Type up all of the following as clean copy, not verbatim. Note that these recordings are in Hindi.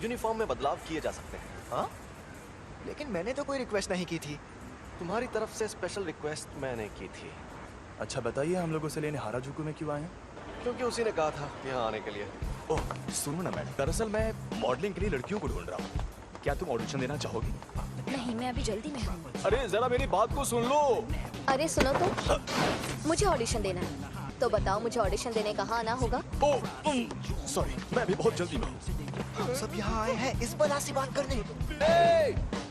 यूनिफॉर्म में बदलाव किए जा सकते हैं। हाँ? लेकिन मैंने तो कोई रिक्वेस्ट नहीं की थी। तुम्हारी तरफ से स्पेशल रिक्वेस्ट मैंने की थी। अच्छा बताइए, हम लोग उसे लेने हाराजुकु में क्यों आए हैं? क्योंकि उसी ने कहा था यहाँ आने के लिए। ओह सुनो ना मैडम, दरअसल मैं मॉडलिंग के लिए लड़कियों को ढूंढ रहा हूँ। क्या तुम ऑडिशन देना चाहोगी? नहीं, मैं अभी जल्दी में हूँ। अरे जरा मेरी बात को सुन लो। अरे सुनो तो, मुझे ऑडिशन देना है, तो बताओ मुझे ऑडिशन देने कहाँ आना होगा? ओह सॉरी, मैं भी बहुत जल्दी में हूँ। हम सब यहाँ आए हैं इस बला से बात करने।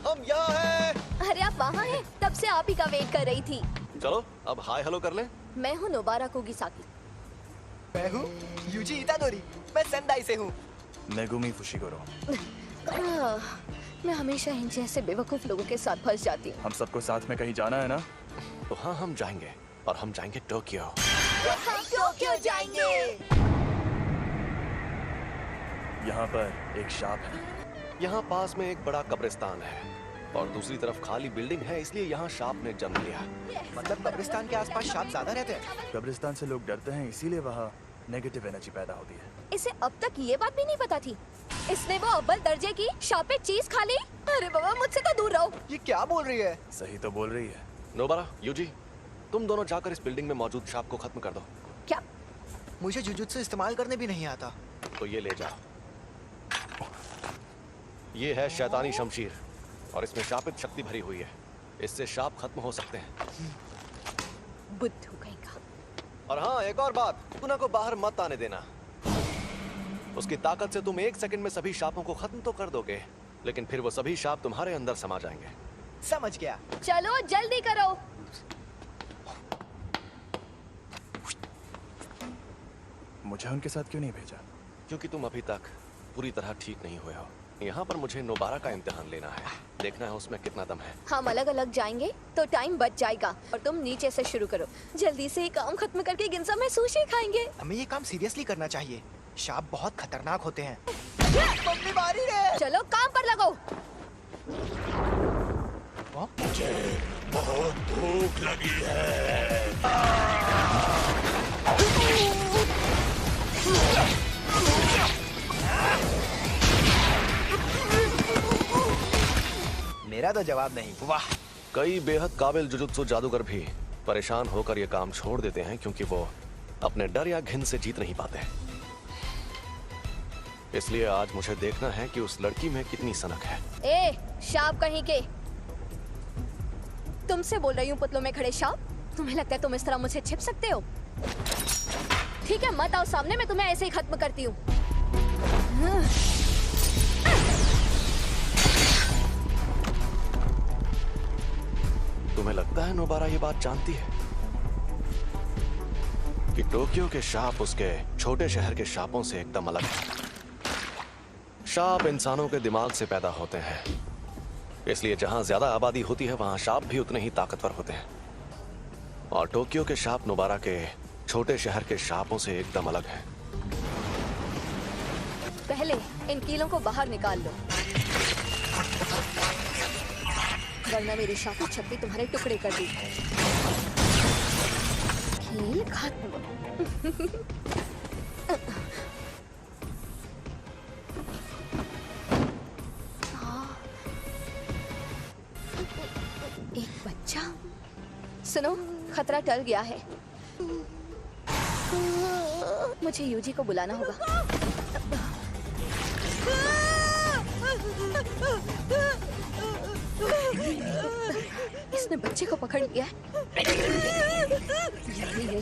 हम यहाँ हैं। अरे आप वहाँ हैं? तब से आप ही का वेट कर रही थी। चलो अब हाय हेलो कर लें। मैं हूँ नोबारा कुगिसाकी। मैं हूँ यूजी इतादोरी। मैं सेंदाई से हूँ। Megumi Fushiguro. मैं हमेशा इन जैसे बेवकूफ लोगों के साथ फंस जाती हूँ। हम सबको साथ में कहीं जाना है ना? तो हाँ, हम जाएंगे और हम जाएंगे टोक्यो। हम टोक्यो जाएंगे। यहाँ पर एक शाप है। यहाँ पास में एक बड़ा कब्रिस्तान है और दूसरी तरफ खाली बिल्डिंग है, इसलिए यहाँ शाप ने जन्म लिया। मतलब कब्रिस्तान के आसपास सांप ज्यादा रहते हैं। कब्रिस्तान से लोग डरते हैं, इसीलिए वहाँ नेगेटिव एनर्जी पैदा होती है। इसे अब तक ये बात भी नहीं पता थी। इसने वो अव्वल दर्जे की शापे चीज खा ली। अरे बाबा, मुझसे तो दूर रहो। ये क्या बोल रही है? सही तो बोल रही है। नोबारा, यूजी, तुम दोनों जाकर इस बिल्डिंग में मौजूद शाप को खत्म कर दो। क्या? मुझे जुजुत्सु इस्तेमाल करने भी नहीं आता। तो ये ले जाओ। ये है शैतानी शमशीर और इसमें शापित शक्ति भरी हुई है। इससे शाप खत्म हो सकते हैं। बुद्धू कहीं का। और हाँ, एक और बात, टुना को बाहर मत आने देना। उसकी ताकत से तुम 1 सेकंड में सभी शापों को खत्म तो कर दोगे, लेकिन फिर वो सभी शाप तुम्हारे अंदर समा जाएंगे। समझ गया। चलो जल्दी करो। मुझे उनके साथ क्यों नहीं भेजा? क्योंकि तुम अभी तक पूरी तरह ठीक नहीं हुए हो। यहाँ पर मुझे नोबारा का इम्तिहान लेना है, देखना है उसमें कितना दम है। हम अलग अलग जाएंगे तो टाइम बच जाएगा और तुम नीचे से शुरू करो। जल्दी से ये काम खत्म करके गिंजा में सुशी खाएंगे। हमें ये काम सीरियसली करना चाहिए। शाप बहुत खतरनाक होते हैं। मम्मी मारी रे। चलो काम पर लगो। मुझे बहुत भूख लगी है। मेरा तो जवाब नहीं। वाह। कई बेहद काबिल जुजुत्सु जादूगर भी परेशान होकर ये काम छोड़ देते हैं क्योंकि वो अपने डर या घिन से जीत नहीं पाते। इसलिए आज मुझे देखना है कि उस लड़की में कितनी सनक है। ए, शाप कहीं के। तुमसे बोल रही हूँ पुतलों में खड़े शाप। तुम्हें लगता है तुम इस तरह मुझसे छिप सकते हो? ठीक है, मत आओ सामने, मैं तुम्हें ऐसे ही खत्म करती हूँ। तुम्हें लगता है नोबारा ये बात जानती है कि टोक्यो के शाप उसके छोटे शहर के शापों से एकदम अलग है। शाप इंसानों के दिमाग से पैदा होते हैं, इसलिए जहां ज्यादा आबादी होती है वहां शाप भी उतने ही ताकतवर होते हैं। और टोक्यो के शाप नोबारा के छोटे शहर के शापों से एकदम अलग है। पहले इन कीलों को बाहर निकाल लो, वरना मेरी शापित शक्ति तुम्हारे टुकड़े कर दी। कील खत्म। एक बच्चा। सुनो, खतरा टल गया है। मुझे यूजी को बुलाना होगा। इसने बच्चे को पकड़ लिया है। ये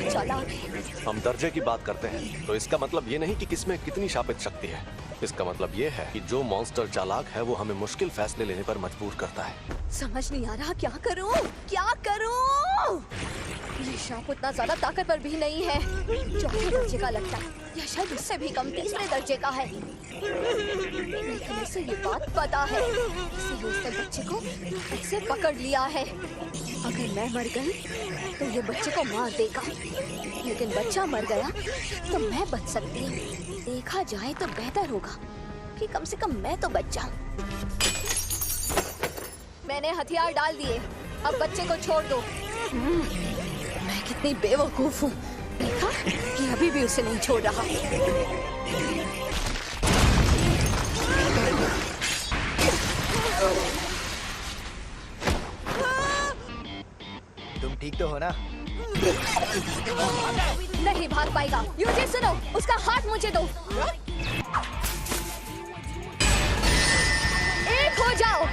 चालाक है। हम दर्जे की बात करते हैं तो इसका मतलब ये नहीं कि किसमें कितनी शापित शक्ति है। इसका मतलब ये है कि जो मॉन्स्टर चालाक है वो हमें मुश्किल फैसले लेने पर मजबूर करता है। समझ नहीं आ रहा क्या करूं, क्या करूं? ये शाप उतना ज्यादा ताकतवर भी नहीं है। चौथे दर्जे का लगता है, या शायद इससे भी कम 3रे दर्जे का है। लेकिन इसे ये बात पता है, इसीलिए उसने बच्चे को ऐसे पकड़ लिया है। अगर मैं मर गई तो ये बच्चे को मार देगा, लेकिन बच्चा मर गया तो मैं बच सकती हूँ। देखा जाए तो बेहतर होगा कि कम से कम मैं तो बच जाऊं। मैंने हथियार डाल दिए, अब बच्चे को छोड़ दो। मैं कितनी बेवकूफ हूँ, देखा? ये अभी भी उसे नहीं छोड़ रहा। ठीक तो हो ना? नहीं भाग पाएगा। यूजी सुनो, उसका हाथ मुझे दो। एक हो जाओ।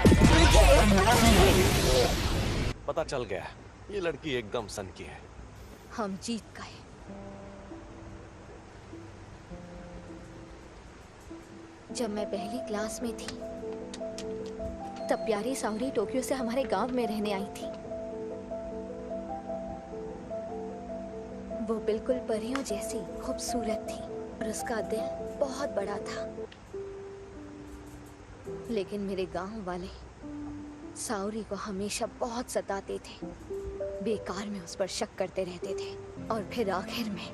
पता चल गया, ये लड़की एकदम सन की है। हम जीत गए। जब मैं पहली क्लास में थी तब प्यारी सावरी टोक्यो से हमारे गांव में रहने आई थी। वो बिल्कुल परियों जैसी खूबसूरत थी और उसका दिल बहुत बड़ा था। लेकिन मेरे गांव वाले सावरी को हमेशा बहुत सताते थे, बेकार में उस पर शक करते रहते थे और फिर आखिर में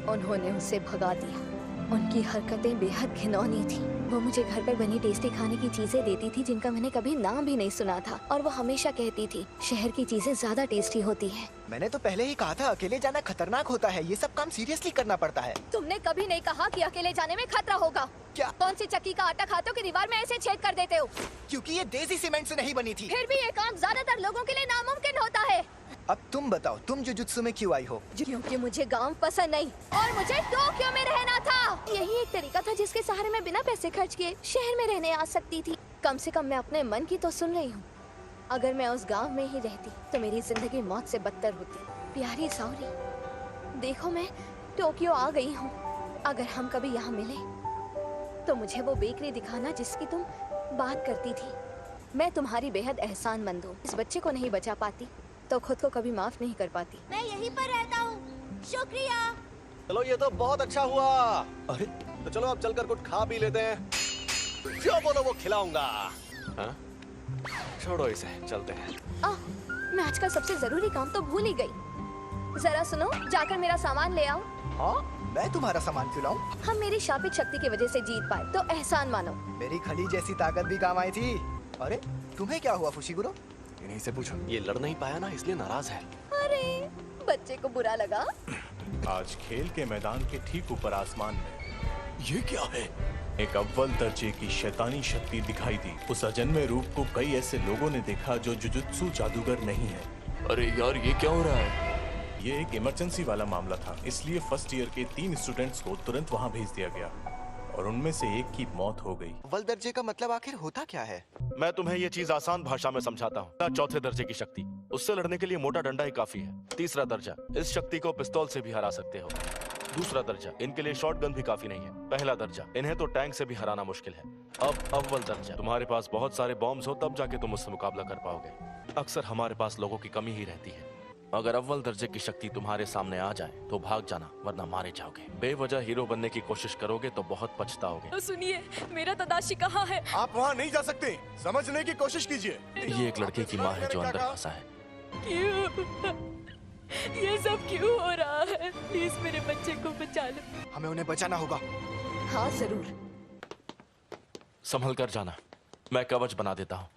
उन्होंने उसे भगा दिया। उनकी हरकतें बेहद घिनौनी थी। वो मुझे घर पर बनी टेस्टी खाने की चीजें देती थी जिनका मैंने कभी नाम भी नहीं सुना था, और वो हमेशा कहती थी शहर की चीजें ज्यादा टेस्टी होती हैं। मैंने तो पहले ही कहा था अकेले जाना खतरनाक होता है, ये सब काम सीरियसली करना पड़ता है। तुमने कभी नहीं कहा कि अकेले जाने में खतरा होगा। क्या? कौन सी चक्की का आटा खाते हो कि दीवार में ऐसे छेद कर देते हो? क्योंकि ये देसी सीमेंट से नहीं बनी थी। फिर भी ये काम ज्यादातर लोगों के लिए नामुमकिन होता है। अब तुम बताओ, तुम जुजुत्सु में क्यों आई हो? क्योंकि मुझे गांव पसंद नहीं और मुझे टोक्यो में रहना था। यही एक तरीका था जिसके सहारे मैं बिना पैसे खर्च किए शहर में रहने आ सकती थी। कम से कम मैं अपने मन की तो सुन रही हूँ। अगर मैं उस गांव में ही रहती तो मेरी जिंदगी मौत से बदतर होती। प्यारी सावरी, देखो मैं टोक्यो आ गई हूँ। अगर हम कभी यहाँ मिले तो मुझे वो बेकरी दिखाना जिसकी तुम बात करती थी। मैं तुम्हारी बेहद एहसानमंद हूँ। इस बच्चे को नहीं बचा पाती तो खुद को कभी माफ नहीं कर पाती। मैं यहीं पर रहता हूँ। शुक्रिया। चलो ये तो बहुत अच्छा हुआ। अरे तो चलो अब चलकर कुछ खा पी लेते हैं। जो बोलो वो खिलाऊंगा। हाँ? छोड़ो इसे, चलते हैं। मैं आज का सबसे जरूरी काम तो भूल ही गई। जरा सुनो, जाकर मेरा सामान ले आओ। हाँ? मैं तुम्हारा सामान क्यों लाऊं? हम मेरी शापित शक्ति की वजह से जीत पाए तो एहसान मानो। मेरी खली जैसी ताकत भी काम आई थी। अरे तुम्हें क्या हुआ फुशिगुरो? इन्हीं से पूछो। ये लड़ नहीं पाया ना, इसलिए नाराज है। अरे बच्चे को बुरा लगा। आज खेल के मैदान के ठीक ऊपर आसमान में ये क्या है? एक अव्वल दर्जे की शैतानी शक्ति दिखाई दी। उस अजन्मे रूप को कई ऐसे लोगों ने देखा जो जुजुत्सु जादूगर नहीं है। अरे यार ये क्या हो रहा है? ये एक इमरजेंसी वाला मामला था, इसलिए फर्स्ट ईयर के 3 स्टूडेंट्स को तुरंत वहाँ भेज दिया गया और उनमें से एक की मौत हो गई। अव्वल दर्जे का मतलब आखिर होता क्या है? मैं तुम्हें ये चीज आसान भाषा में समझाता हूँ। चौथे दर्जे की शक्ति, उससे लड़ने के लिए मोटा डंडा ही काफी है। तीसरा दर्जा, इस शक्ति को पिस्तौल से भी हरा सकते हो। दूसरा दर्जा, इनके लिए शॉटगन भी काफी नहीं है। पहला दर्जा, इन्हें तो टैंक से भी हराना मुश्किल है। अब अव्वल दर्जा, तुम्हारे पास बहुत सारे बॉम्ब्स हो तब जाके तुम उससे मुकाबला कर पाओगे। अक्सर हमारे पास लोगों की कमी ही रहती है। अगर अव्वल दर्जे की शक्ति तुम्हारे सामने आ जाए तो भाग जाना, वरना मारे जाओगे। बेवजह हीरो बनने की कोशिश करोगे तो बहुत पछताओगे। सुनिए, मेरा तदाशी कहाँ है? आप वहाँ नहीं जा सकते, समझने की कोशिश कीजिए। ये एक लड़के की माँ है जो अंदर फंसा है। क्यों? ये सब क्यों हो रहा है? प्लीज मेरे बच्चे को बचा लो। हमें उन्हें बचाना होगा। हाँ जरूर। संभल कर जाना, मैं कवच बना देता हूँ।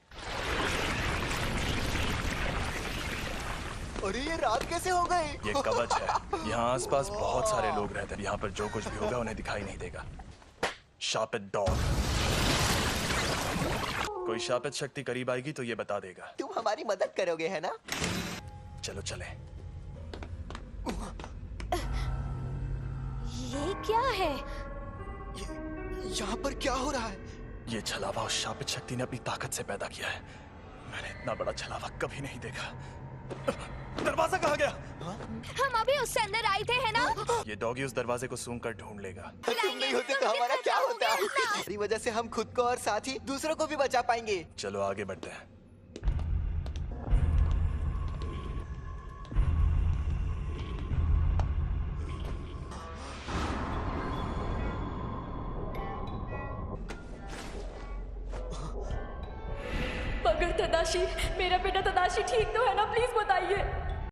अरे ये रात कैसे हो गई? ये कवच है। यहाँ आसपास बहुत सारे लोग रहते हैं। यहाँ पर जो कुछ भी होगा उन्हें दिखाई नहीं देगा। शापित डॉग। कोई शापित शक्ति करीब आएगी तो ये बता देगा। तुम हमारी मदद करोगे है ना? चलो चले। ये क्या है? यहाँ पर क्या हो रहा है? ये छलावा उस शापित शक्ति ने अपनी ताकत से पैदा किया है। मैंने इतना बड़ा छलावा कभी नहीं देखा। दरवाजा कहाँ गया? हम अभी उससे अंदर आए थे है ना? ये डॉगी उस दरवाजे को सूंघ कर ढूंढ लेगा। तुम नहीं होते तो हमारा क्या होता? हमारी वजह से हम खुद को और साथ ही दूसरों को भी बचा पाएंगे। चलो आगे बढ़ते हैं। मगर तदाशी, मेरा बेटा तदाशी ठीक तो है ना? प्लीज बताइए।